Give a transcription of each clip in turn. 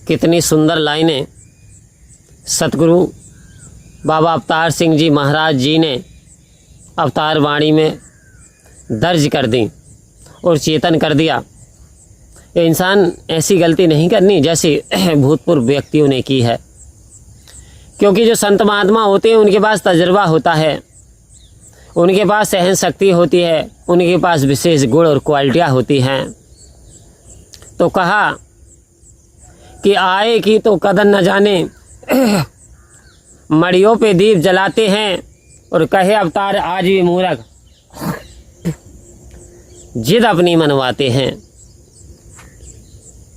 कितनी सुंदर लाइनें सतगुरु बाबा अवतार सिंह जी महाराज जी ने अवतार वाणी में दर्ज कर दी और चेतन कर दिया। ये इंसान ऐसी गलती नहीं करनी जैसे भूतपूर्व व्यक्तियों ने की है, क्योंकि जो संत महात्मा होते हैं उनके पास तजुर्बा होता है, उनके पास सहन शक्ति होती है, उनके पास विशेष गुण और क्वालिटियाँ होती हैं। तो कहा कि आए की तो कदर न जाने, मड़ियों पे दीप जलाते हैं और कहे अवतार आज भी मूर्ख, जिद अपनी मनवाते हैं।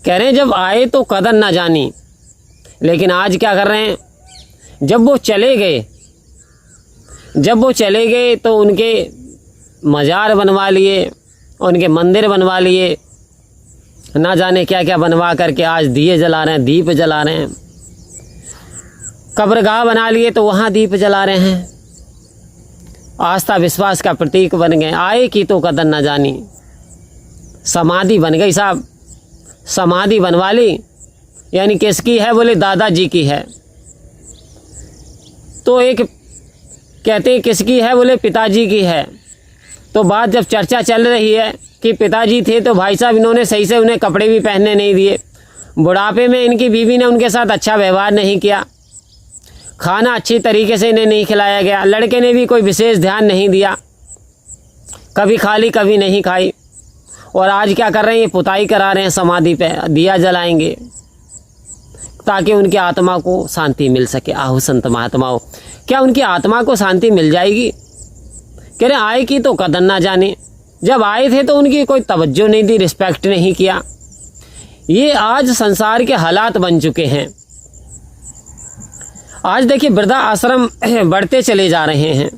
कह रहे हैं जब आए तो कदर ना जानी, लेकिन आज क्या कर रहे हैं, जब वो चले गए तो उनके मज़ार बनवा लिए, उनके मंदिर बनवा लिए, ना जाने क्या क्या बनवा करके आज दिए जला रहे हैं, दीप जला रहे हैं। कब्रगाह बना लिए तो वहाँ दीप जला रहे हैं, आस्था विश्वास का प्रतीक बन गए। आए की तो कदर न जानी, समाधि बन गई साहब, समाधि बनवा ली। यानी किसकी है, बोले दादाजी की है। तो एक कहते हैं किसकी है, बोले पिताजी की है। तो बात जब चर्चा चल रही है कि पिताजी थे तो भाई साहब इन्होंने सही से उन्हें कपड़े भी पहनने नहीं दिए, बुढ़ापे में इनकी बीवी ने उनके साथ अच्छा व्यवहार नहीं किया, खाना अच्छी तरीके से इन्हें नहीं खिलाया गया, लड़के ने भी कोई विशेष ध्यान नहीं दिया, कभी खा ली कभी नहीं खाई। और आज क्या कर रहे हैं, पुताई करा रहे हैं, समाधि पे दिया जलाएंगे ताकि उनकी आत्मा को शांति मिल सके। आहु संत महात्माओं, क्या उनकी आत्मा को शांति मिल जाएगी? कह रहे आए की तो कदर ना जाने, जब आए थे तो उनकी कोई तवज्जो नहीं दी, रिस्पेक्ट नहीं किया। ये आज संसार के हालात बन चुके हैं। आज देखिए वृद्धा आश्रम बढ़ते चले जा रहे हैं।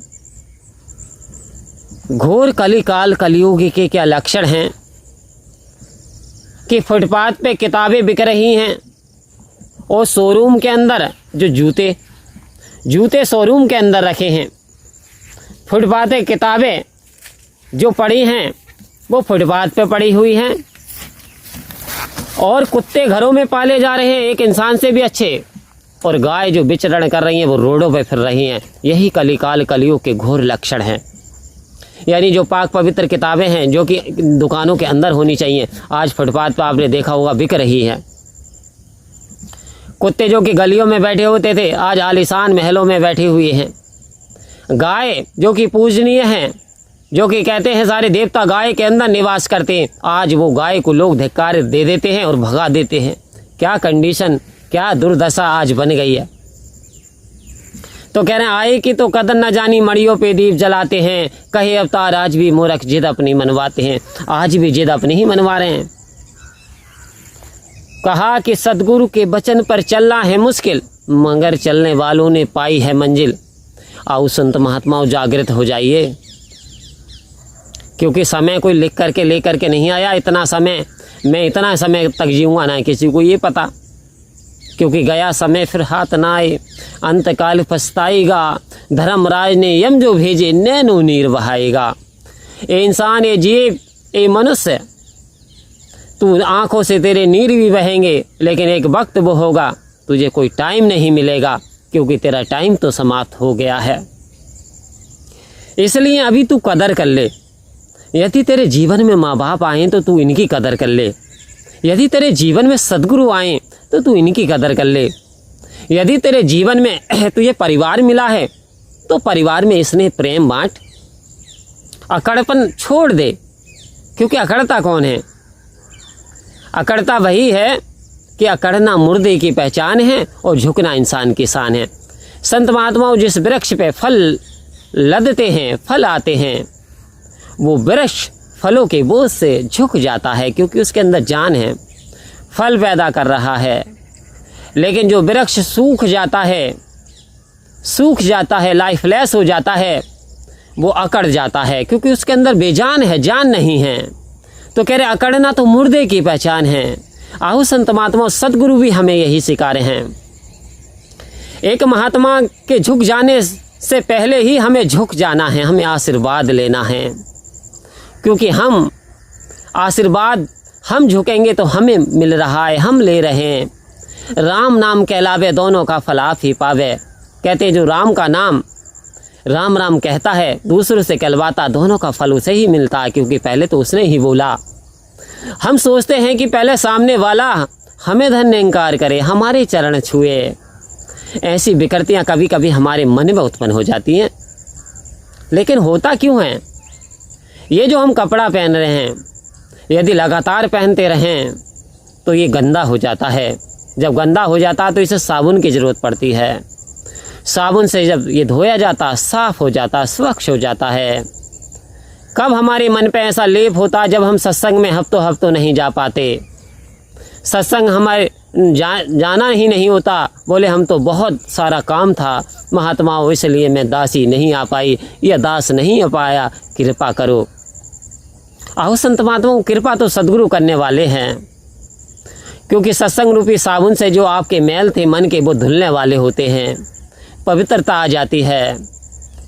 घोर कलिकाल कलयुग के क्या लक्षण हैं कि फुटपाथ पे किताबें बिक रही हैं और शोरूम के अंदर जो जूते शोरूम के अंदर रखे हैं, फुटपाथ पे किताबें जो पड़ी हैं वो फुटपाथ पे पड़ी हुई हैं, और कुत्ते घरों में पाले जा रहे हैं एक इंसान से भी अच्छे, और गाय जो विचरण कर रही हैं वो रोडों पे फिर रही हैं। यही कलिकाल कलयुग के घोर लक्षण हैं। यानी जो पाक पवित्र किताबें हैं जो कि दुकानों के अंदर होनी चाहिए, आज फुटपाथ पर आपने देखा होगा बिक रही है। कुत्ते जो कि गलियों में बैठे होते थे आज आलीशान महलों में बैठी हुई हैं। गाय जो कि पूजनीय हैं, जो कि कहते हैं सारे देवता गाय के अंदर निवास करते हैं, आज वो गाय को लोग धिक्कार दे देते हैं और भगा देते हैं। क्या कंडीशन, क्या दुर्दशा आज बन गई है। तो कह रहे हैं आए की तो कदर न जानी, मड़ियों पे दीप जलाते हैं, कहे अवतार आज भी मूर्ख, जिद अपनी मनवाते हैं। आज भी जिद अपनी ही मनवा रहे हैं। कहा कि सदगुरु के वचन पर चलना है मुश्किल, मगर चलने वालों ने पाई है मंजिल। आओ संत महात्माओं जागृत हो जाइए, क्योंकि समय कोई लिख करके ले करके नहीं आया। इतना समय मैं इतना समय तक जीऊँगा ना किसी को ये पता, क्योंकि गया समय फिर हाथ ना आए, अंतकाल पछताएगा, धर्मराज ने यम जो भेजे नैनो नीर बहाएगा। ए इंसान, ये जीव, ए मनुष्य, तू आंखों से तेरे नीर भी बहेंगे, लेकिन एक वक्त वो होगा तुझे कोई टाइम नहीं मिलेगा, क्योंकि तेरा टाइम तो समाप्त हो गया है। इसलिए अभी तू कदर कर ले। यदि तेरे जीवन में माँ बाप आए तो तू इनकी कदर कर ले। यदि तेरे जीवन में सदगुरु आए तो तू इनकी कदर कर ले। यदि तेरे जीवन में तुझे परिवार मिला है तो परिवार में स्नेह प्रेम बांट, अकड़पन छोड़ दे। क्योंकि अकड़ता कौन है? अकड़ता वही है कि अकड़ना मुर्दे की पहचान है और झुकना इंसान की शान है। संत महात्माओं, जिस वृक्ष पे फल लदते हैं, फल आते हैं, वो वृक्ष फलों के बोझ से झुक जाता है, क्योंकि उसके अंदर जान है, फल पैदा कर रहा है। लेकिन जो वृक्ष सूख जाता है, लाइफलेस हो जाता है, वो अकड़ जाता है, क्योंकि उसके अंदर बेजान है, जान नहीं है। तो कह रहे अकड़ना तो मुर्दे की पहचान है। आहु संत महात्मा, सदगुरु भी हमें यही सिखा रहे हैं। एक महात्मा के झुक जाने से पहले ही हमें झुक जाना है, हमें आशीर्वाद लेना है, क्योंकि हम आशीर्वाद हम झुकेंगे तो हमें मिल रहा है, हम ले रहे हैं। राम नाम कहलावे, दोनों का फल आप ही पावे। कहते जो राम का नाम राम राम कहता है, दूसरों से कहलवाता, दोनों का फल उसे ही मिलता है, क्योंकि पहले तो उसने ही बोला। हम सोचते हैं कि पहले सामने वाला हमें धन्य इंकार करे, हमारे चरण छुए। ऐसी विकृतियां कभी कभी हमारे मन में उत्पन्न हो जाती हैं। लेकिन होता क्यों है? ये जो हम कपड़ा पहन रहे हैं, यदि लगातार पहनते रहें तो ये गंदा हो जाता है। जब गंदा हो जाता है तो इसे साबुन की ज़रूरत पड़ती है। साबुन से जब ये धोया जाता, साफ़ हो जाता, स्वच्छ हो जाता है। कब हमारे मन पे ऐसा लेप होता, जब हम सत्संग में हफ्तों नहीं जा पाते, सत्संग हमारे जाना ही नहीं होता। बोले हम तो बहुत सारा काम था महात्माओं, इसलिए मैं दासी नहीं आ पाई या दास नहीं आ पाया, कृपा करो। आओ संत महात्माओं, कृपा तो सद्गुरु करने वाले हैं, क्योंकि सत्संग रूपी साबुन से जो आपके मैल थे मन के, वो धुलने वाले होते हैं, पवित्रता आ जाती है।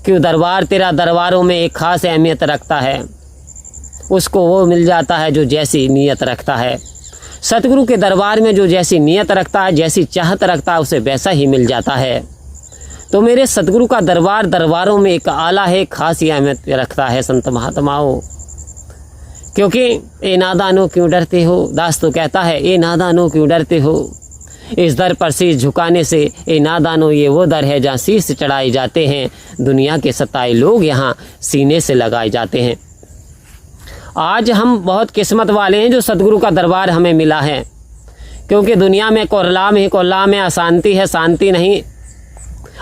क्यों दरबार तेरा दरबारों में एक खास अहमियत रखता है, उसको वो मिल जाता है जो जैसी नीयत रखता है। सतगुरु के दरबार में जो जैसी नीयत रखता है, जैसी चाहत रखता है, उसे वैसा ही मिल जाता है। तो मेरे सतगुरु का दरबार दरबारों में एक आला है, खास अहमियत रखता है संत महात्माओं। क्योंकि ए नादानो क्यों डरते हो, दास तो कहता है ए नादानो क्यों डरते हो, इस दर पर शीश झुकाने से ए नादानो ये वो दर है जहाँ शीश चढ़ाए जाते हैं, दुनिया के सताए लोग यहाँ सीने से लगाए जाते हैं। आज हम बहुत किस्मत वाले हैं जो सतगुरु का दरबार हमें मिला है, क्योंकि दुनिया में कोरलाम ही कोरलाम है, अशांति है, शांति नहीं,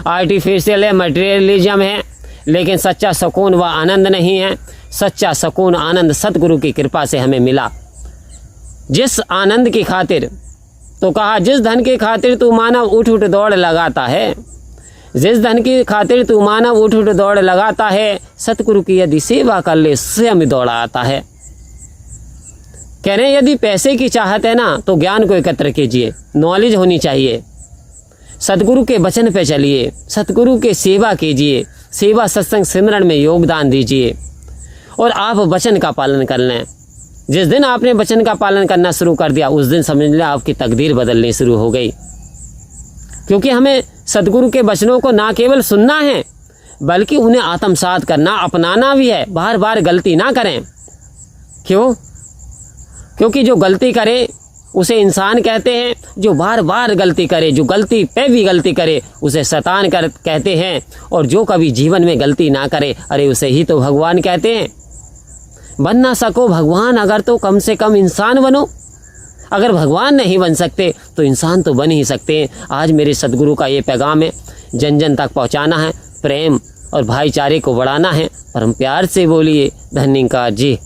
आर्टिफिशियल है, मटेरियलिज्म है, लेकिन सच्चा सुकून व आनंद नहीं है। सच्चा सुकून आनंद सतगुरु की कृपा से हमें मिला। जिस आनंद की खातिर, तो कहा जिस धन की खातिर तू मानव उठ उठ दौड़ लगाता है, जिस धन की खातिर तू मानव उठ उठ दौड़ लगाता है, सतगुरु की यदि सेवा कर ले स्वयं दौड़ा आता है। कह रहे हैं यदि पैसे की चाहत है ना, तो ज्ञान को एकत्र कीजिए, नॉलेज होनी चाहिए, सतगुरु के वचन पे चलिए, सतगुरु के सेवा कीजिए, सेवा सत्संग सिमरन में योगदान दीजिए, और आप वचन का पालन कर लें। जिस दिन आपने वचन का पालन करना शुरू कर दिया, उस दिन समझ लें आपकी तकदीर बदलनी शुरू हो गई। क्योंकि हमें सतगुरु के वचनों को ना केवल सुनना है, बल्कि उन्हें आत्मसात करना, अपनाना भी है। बार बार गलती ना करें। क्यों? क्योंकि जो गलती करे उसे इंसान कहते हैं, जो बार बार गलती करे, जो गलती पे भी गलती करे, उसे शैतान कहते हैं, और जो कभी जीवन में गलती ना करे, अरे उसे ही तो भगवान कहते हैं। बन ना सको भगवान अगर, तो कम से कम इंसान बनो। अगर भगवान नहीं बन सकते तो इंसान तो बन ही सकते हैं। आज मेरे सतगुरु का ये पैगाम है, जन जन तक पहुंचाना है, प्रेम और भाईचारे को बढ़ाना है। परम प्यार से बोलिए धन्यवाद जी।